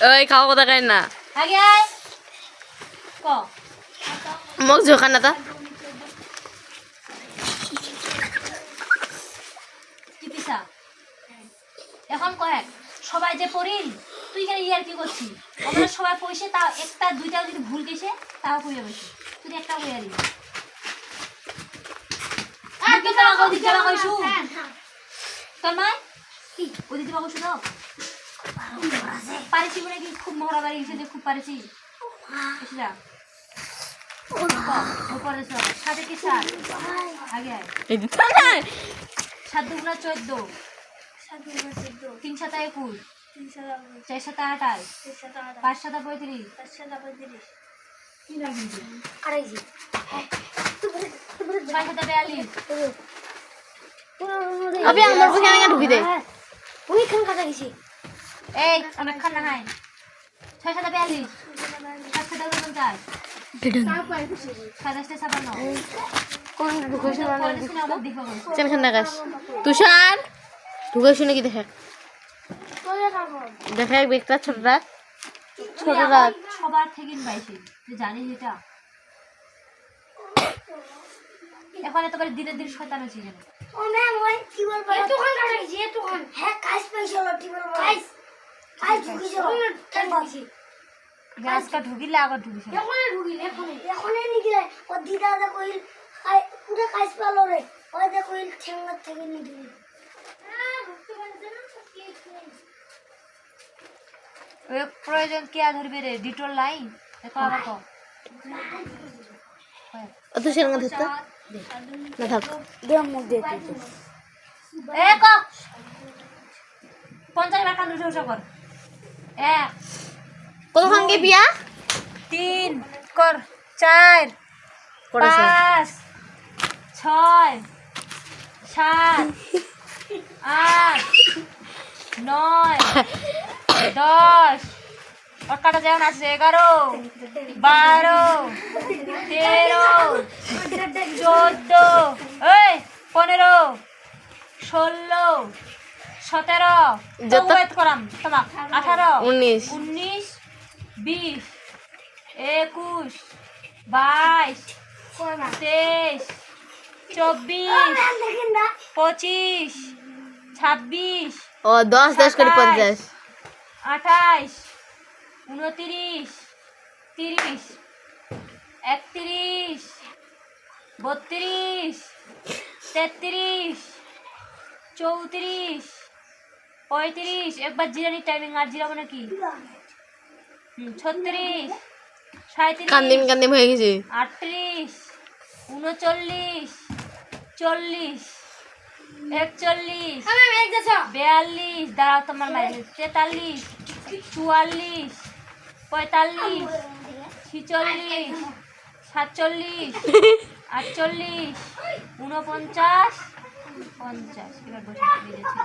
ওই খাওয়া কথা খাই না আগে আয় ক মোক জোখা না তা চিকিৎসা এখন কয়েক সবাই যে পড়িল তুই কেন ইয়ার কি করছিস আমরা সবাই পয়সে তা একটা দুইটা যদি ভুল গেছে তাও কইয়া বসে তুই একটা কইয়া দিবি তোর মা কি ওদিকে বাবু শুনো পারিছি বলে কি খুব মহড়া বাড়ি গেছে যে খুব পারিছি এসে সাথে কি সাত আগে সাত দুগুণা 14 3 সাতা 21 4 সাতা 28 5 সাতা 35 কি লাগি আড়াইজি 6 সাতা 42 अबे আমার বুকে না ঢুকি দে ওই খান কাটা গেছি এই আমরা খানা খাই 6 সাতা 42 7 সাতা 49 27 সাতা 56 কোন ঢুকাইছ না শুনে আমার দেখো চেমখান নাগাস তুষার ঢুকাইছ নাকি দেখে দেখে এক বেকটা ছোট রাত সবার থেকে পাইছি তুই জানিস এটা এখন এত করে দিনের দিন শয়তান হচ্ছে কেন ও ম্যাম ওই কি বলবো এত খান কাটা গেছি এত খান হ্যাঁ কাজ পয়সা লটি বলবো কাজ ঢুকি যাব কেন বলছি গ্যাসটা ঢুকিলে আবার ঢুকিস এখনই নিগিলে ও দিদা দা কইল পুরো কাজ পালো রে ওই দা কইল ঠেঙ্গা থেকে নিগিলে ওই প্রয়োজন কে ধরবে রে ডিটোল লাইন দেখো আবার কো অত সের মধ্যে তো না থাক দে মুখ দে তুই এ কো 50 টাকা নুসো কর 1 কত ভাঙ্গে বিয়া 3 কর 4 5 6 7 8 9 10 और काटा जाओ ना 11 12 13 14 এই 15 16 17 যত ওয়েট করাম তোমা 18 19 19 20 21 22 23 24 দেখেন না 25 26 ও 10 10 করে 50 28 29 30 31 32 33 34 35 একবার জিরানি টাইমিং আর জিরাবো নাকি 36 37 কান্দিম হয়ে গেছে 38 39 40 41 আমি এক যাচ্ছি 42 দাঁড়াও তোমার মাইনে 43 44 45 46 47 48 49 50 এবার বসে দিয়েছিল